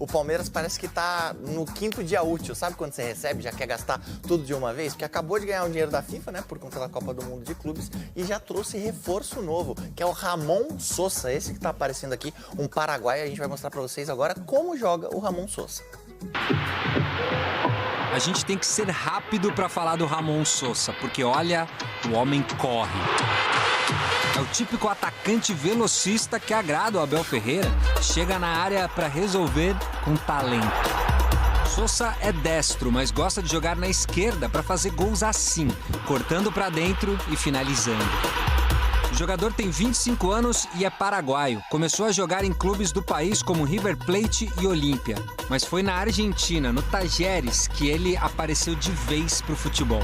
O Palmeiras parece que tá no 5º dia útil. Sabe quando você recebe, já quer gastar tudo de uma vez? Porque acabou de ganhar o dinheiro da FIFA, né? Por conta da Copa do Mundo de Clubes. E já trouxe reforço novo, que é o Ramon Sosa. Esse que tá aparecendo aqui, um paraguaio. A gente vai mostrar pra vocês agora como joga o Ramon Sosa. A gente tem que ser rápido para falar do Ramon Sosa, porque olha, o homem corre. É o típico atacante velocista que agrada o Abel Ferreira. Chega na área para resolver com talento. Sosa é destro, mas gosta de jogar na esquerda para fazer gols assim, cortando para dentro e finalizando. O jogador tem 25 anos e é paraguaio. Começou a jogar em clubes do país como River Plate e Olímpia. Mas foi na Argentina, no Tajeres, que ele apareceu de vez pro futebol.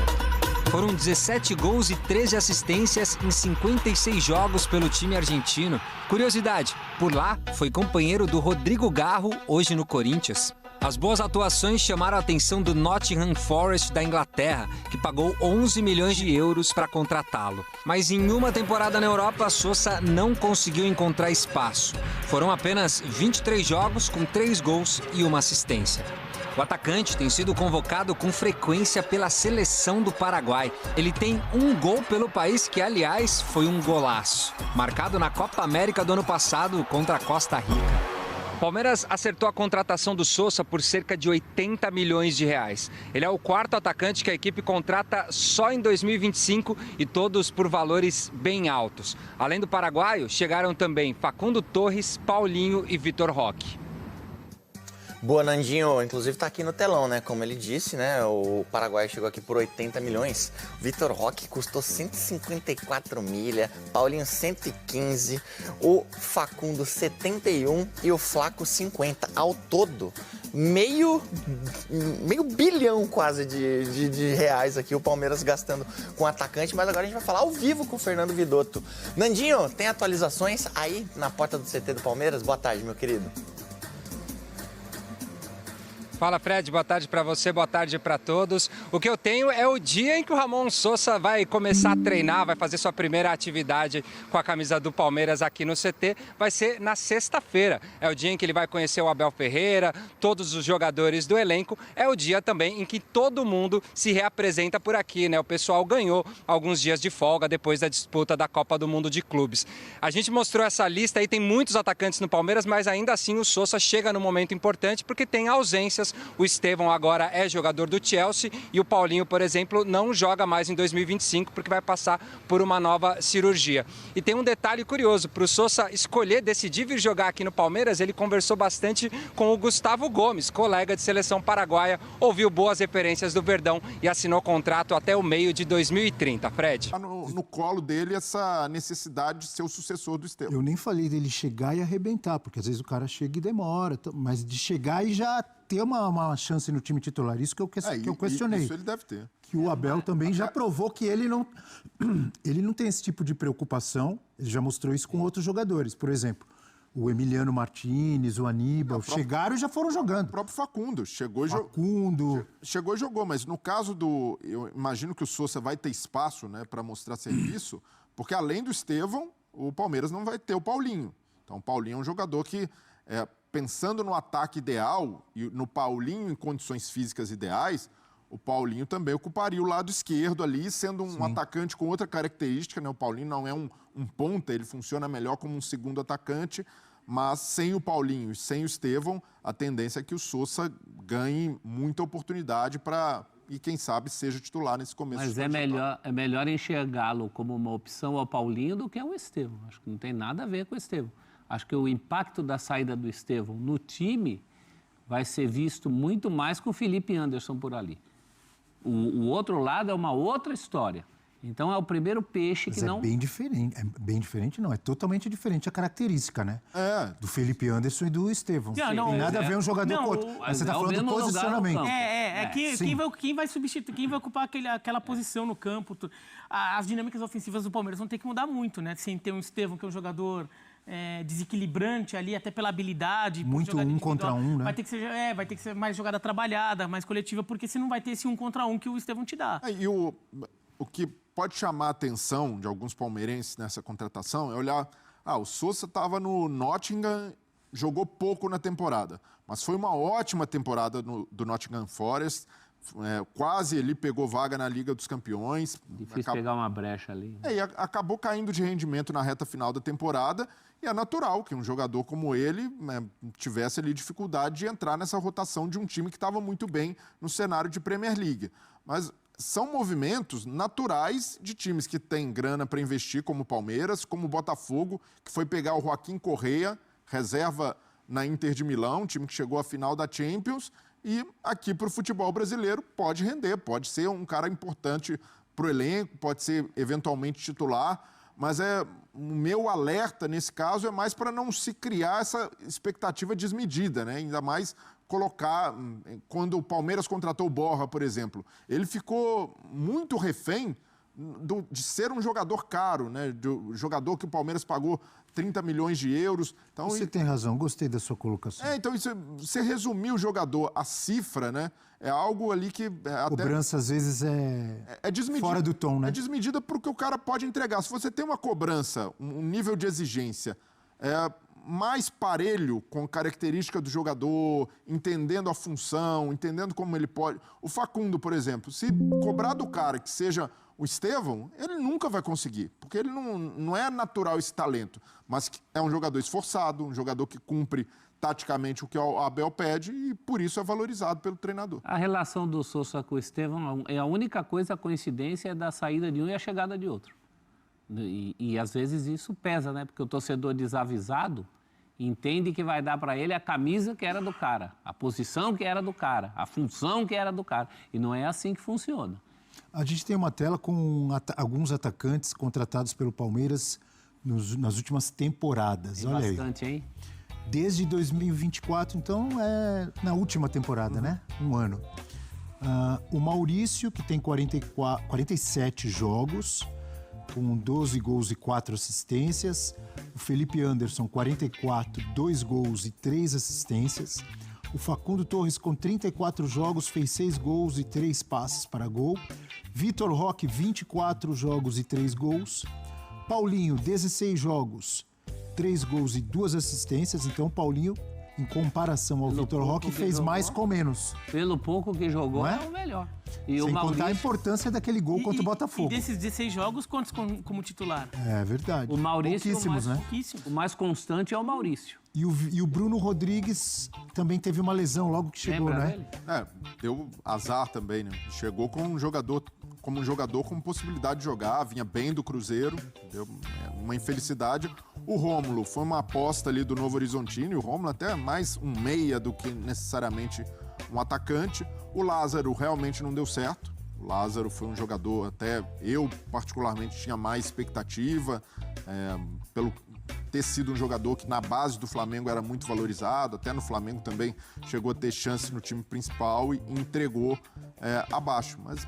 Foram 17 gols e 13 assistências em 56 jogos pelo time argentino. Curiosidade, por lá foi companheiro do Rodrigo Garro, hoje no Corinthians. As boas atuações chamaram a atenção do Nottingham Forest da Inglaterra, que pagou 11 milhões de euros para contratá-lo. Mas em uma temporada na Europa, Sosa não conseguiu encontrar espaço. Foram apenas 23 jogos com 3 gols e 1 assistência. O atacante tem sido convocado com frequência pela seleção do Paraguai. Ele tem 1 gol pelo país que, aliás, foi um golaço, marcado na Copa América do ano passado contra a Costa Rica. Palmeiras acertou a contratação do Sosa por cerca de 80 milhões de reais. Ele é o 4º atacante que a equipe contrata só em 2025 e todos por valores bem altos. Além do paraguaio, chegaram também Facundo Torres, Paulinho e Vitor Roque. Boa, Nandinho, inclusive tá aqui no telão, né? Como ele disse, né? O Paraguai chegou aqui por 80 milhões. Vitor Roque custou 154 milha, Paulinho 115, o Facundo 71 e o Flaco 50. Ao todo, meio bilhão quase de reais aqui o Palmeiras gastando com atacante. Mas agora a gente vai falar ao vivo com o Fernando Vidotto. Nandinho, tem atualizações aí na porta do CT do Palmeiras? Boa tarde, meu querido. Fala, Fred, boa tarde para você, boa tarde para todos. O que eu tenho é o dia em que o Ramon Sosa vai começar a treinar, vai fazer sua primeira atividade com a camisa do Palmeiras aqui no CT. Vai ser na sexta-feira. É o dia em que ele vai conhecer o Abel Ferreira, todos os jogadores do elenco. É o dia também em que todo mundo se reapresenta por aqui, né? O pessoal ganhou alguns dias de folga depois da disputa da Copa do Mundo de Clubes. A gente mostrou essa lista aí, tem muitos atacantes no Palmeiras, mas ainda assim o Sosa chega num momento importante porque tem ausências. O Estevão agora é jogador do Chelsea e o Paulinho, por exemplo, não joga mais em 2025 porque vai passar por uma nova cirurgia. E tem um detalhe curioso, para o Sosa escolher, decidir vir jogar aqui no Palmeiras, ele conversou bastante com o Gustavo Gomes, colega de seleção paraguaia, ouviu boas referências do Verdão e assinou contrato até o meio de 2030. Fred? Está no colo dele essa necessidade de ser o sucessor do Estevão. Eu nem falei dele chegar e arrebentar, porque às vezes o cara chega e demora, mas de chegar e já ter uma chance no time titular, isso que eu questionei. Isso ele deve ter. Que o Abel também já provou que ele não tem esse tipo de preocupação, ele já mostrou isso com outros jogadores. Por exemplo, o Emiliano Martínez, o Aníbal, chegaram e já foram jogando. O próprio Facundo chegou e jogou, mas no caso do... Eu imagino que o Sosa vai ter espaço, né, para mostrar serviço, porque além do Estevão, o Palmeiras não vai ter o Paulinho. Então o Paulinho é um jogador que... pensando no ataque ideal e no Paulinho em condições físicas ideais, o Paulinho também ocuparia o lado esquerdo ali, sendo um atacante com outra característica, né? O Paulinho não é um ponta, ele funciona melhor como um segundo atacante, mas sem o Paulinho e sem o Estevão, a tendência é que o Sosa ganhe muita oportunidade e quem sabe seja titular nesse começo. Mas é melhor enxergá-lo como uma opção ao Paulinho do que ao Estevão. Acho que não tem nada a ver com o Estevão. Acho que o impacto da saída do Estevão no time vai ser visto muito mais com o Felipe Anderson por ali. O outro lado é uma outra história. Então é o primeiro peixe que não... É bem diferente não, é totalmente diferente a característica, né? Do Felipe Anderson e do Estevão. Não tem nada a ver um jogador com outro. Mas você está falando do posicionamento. Quem vai substituir, quem vai ocupar aquela posição no campo. As dinâmicas ofensivas do Palmeiras vão ter que mudar muito, né? Sem ter um Estevão, que é um jogador... desequilibrante ali, até pela habilidade. Muito um contra um, né? Vai ter que ser mais jogada trabalhada, mais coletiva, porque você não vai ter esse um contra um que o Estevão te dá. E o que pode chamar a atenção de alguns palmeirenses nessa contratação é olhar... o Sosa estava no Nottingham jogou pouco na temporada, mas foi uma ótima temporada do Nottingham Forest. Quase ele pegou vaga na Liga dos Campeões. Difícil pegar uma brecha ali. E acabou caindo de rendimento na reta final da temporada. E é natural que um jogador como ele tivesse ali dificuldade de entrar nessa rotação de um time que estava muito bem no cenário de Premier League. Mas são movimentos naturais de times que têm grana para investir, como o Palmeiras, como o Botafogo, que foi pegar o Joaquim Correa, reserva na Inter de Milão, um time que chegou à final da Champions. E aqui para o futebol brasileiro pode render, pode ser um cara importante para o elenco, pode ser eventualmente titular, mas o meu alerta nesse caso é mais para não se criar essa expectativa desmedida, né? Ainda mais colocar, quando o Palmeiras contratou o Borja, por exemplo, ele ficou muito refém de ser um jogador caro, né? Do jogador que o Palmeiras pagou 30 milhões de euros. Então, você tem razão, gostei da sua colocação. Então, você resumir o jogador, a cifra, né? É algo ali que... A cobrança, às vezes, é desmedida, fora do tom, né? É desmedida porque o cara pode entregar. Se você tem uma cobrança, um nível de exigência mais parelho com a característica do jogador, entendendo a função, entendendo como ele pode... O Facundo, por exemplo, se cobrar do cara que seja o Estevão, ele nunca vai conseguir, porque ele não é natural esse talento, mas é um jogador esforçado, um jogador que cumpre taticamente o que o Abel pede e por isso é valorizado pelo treinador. A relação do Sousa com o Estevão é a única coisa, a coincidência é da saída de um e a chegada de outro. E às vezes isso pesa, né? Porque o torcedor desavisado entende que vai dar para ele a camisa que era do cara, a posição que era do cara, a função que era do cara. E não é assim que funciona. A gente tem uma tela com alguns atacantes contratados pelo Palmeiras nas últimas temporadas. Tem olha bastante, aí. Hein? Desde 2024, então é na última temporada, né? Um ano. O Maurício, que tem 47 jogos, com 12 gols e 4 assistências. O Felipe Anderson, 44, 2 gols e 3 assistências. O Facundo Torres, com 34 jogos, fez 6 gols e 3 passes para gol. Vitor Roque, 24 jogos e 3 gols. Paulinho, 16 jogos, 3 gols e 2 assistências. Então, Paulinho, em comparação ao Vitor Roque, fez mais com menos. Pelo pouco que jogou, é o melhor. E sem o Maurício... contar a importância daquele gol contra o Botafogo. E desses 16 jogos, quantos como titular? É verdade. O Maurício, pouquíssimos, né? O mais constante é o Maurício. E o Bruno Rodrigues também teve uma lesão logo que chegou, Lembra né? dele? Deu azar também, né? Chegou como um jogador com possibilidade de jogar, vinha bem do Cruzeiro, deu uma infelicidade. O Rômulo foi uma aposta ali do Novo Horizontino, o Rômulo até mais um meia do que necessariamente um atacante. O Lázaro realmente não deu certo. O Lázaro foi um jogador, até eu particularmente tinha mais expectativa, pelo ter sido um jogador que na base do Flamengo era muito valorizado, até no Flamengo também chegou a ter chance no time principal e entregou abaixo. Mas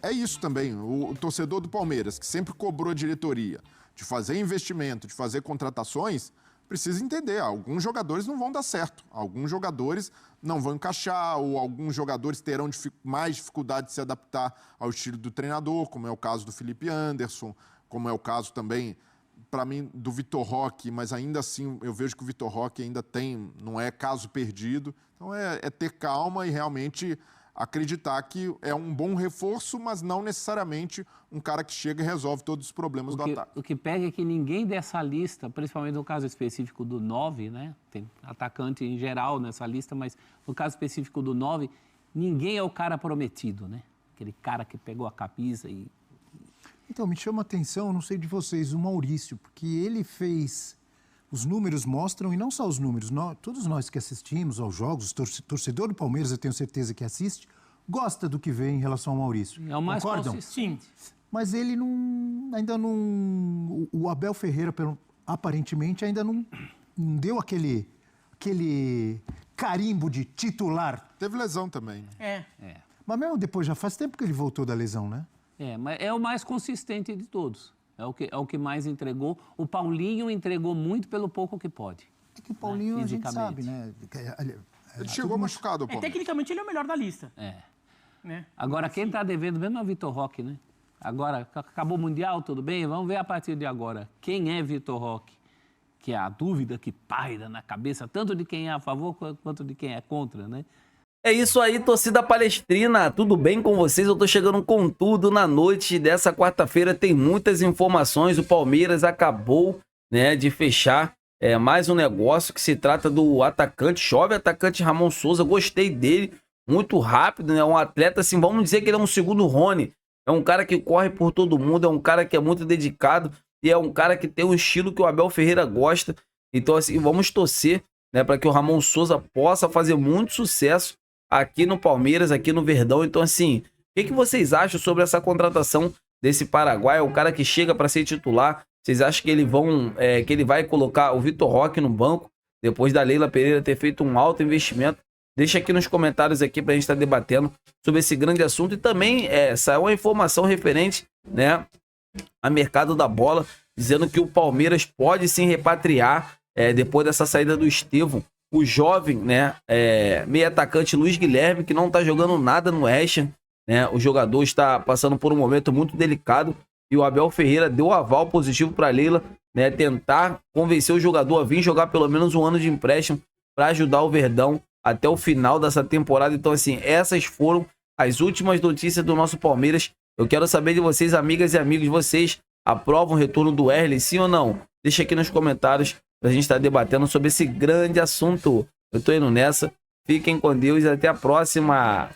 é isso também, o torcedor do Palmeiras, que sempre cobrou a diretoria de fazer investimento, de fazer contratações, precisa entender, alguns jogadores não vão dar certo, alguns jogadores não vão encaixar, ou alguns jogadores terão mais dificuldade de se adaptar ao estilo do treinador, como é o caso do Felipe Anderson, como é o caso também, para mim, do Vitor Roque, mas ainda assim eu vejo que o Vitor Roque ainda não é caso perdido. Então é ter calma e realmente acreditar que é um bom reforço, mas não necessariamente um cara que chega e resolve todos os problemas do ataque. O que pega é que ninguém dessa lista, principalmente no caso específico do 9, né? Tem atacante em geral nessa lista, mas no caso específico do 9, ninguém é o cara prometido, né? Aquele cara que pegou a camisa e... Então, me chama a atenção, não sei de vocês, o Maurício, porque ele fez... Os números mostram, e não só os números, todos nós que assistimos aos jogos, torcedor do Palmeiras, eu tenho certeza que assiste, gosta do que vê em relação ao Maurício. É o mais Concordam? consistente. Mas ele ainda não... O Abel Ferreira, aparentemente, ainda não deu aquele carimbo de titular. Teve lesão também. Mas mesmo depois, já faz tempo que ele voltou da lesão, né? Mas é o mais consistente de todos. É o que mais entregou. O Paulinho entregou muito pelo pouco que pode. É que o Paulinho, a gente sabe, né? Ele chegou machucado, Paulo. Tecnicamente, ele é o melhor da lista. Né? Agora, quem está devendo mesmo é o Vitor Roque, né? Agora, acabou o Mundial, tudo bem? Vamos ver a partir de agora. Quem é Vitor Roque? que é a dúvida que paira na cabeça, tanto de quem é a favor quanto de quem é contra, né? É isso aí, torcida palestrina, tudo bem com vocês? Eu tô chegando com tudo na noite dessa quarta-feira, tem muitas informações, o Palmeiras acabou, né, de fechar mais um negócio que se trata do jovem atacante Ramon Souza, gostei dele, muito rápido, né, um atleta assim, vamos dizer que ele é um segundo Rony, é um cara que corre por todo mundo, é um cara que é muito dedicado e é um cara que tem um estilo que o Abel Ferreira gosta, então assim, vamos torcer, né, para que o Ramon Souza possa fazer muito sucesso aqui no Palmeiras, aqui no Verdão. Então, assim, o que vocês acham sobre essa contratação desse paraguaio? É um cara que chega para ser titular. Vocês acham que que ele vai colocar o Vitor Roque no banco depois da Leila Pereira ter feito um alto investimento? Deixa aqui nos comentários aqui para a gente estar debatendo sobre esse grande assunto. E também saiu uma informação referente, né, a mercado da bola, dizendo que o Palmeiras pode sim repatriar depois dessa saída do Estevão, o jovem, né, meio atacante Luiz Guilherme, que não tá jogando nada no West Ham, né? O jogador está passando por um momento muito delicado e o Abel Ferreira deu aval positivo para Leila, né, tentar convencer o jogador a vir jogar pelo menos um ano de empréstimo para ajudar o Verdão até o final dessa temporada. Então, assim, essas foram as últimas notícias do nosso Palmeiras. Eu quero saber de vocês, amigas e amigos, vocês aprovam o retorno do Wesley, sim ou não? Deixa aqui nos comentários pra gente estar debatendo sobre esse grande assunto. Eu tô indo nessa. Fiquem com Deus e até a próxima.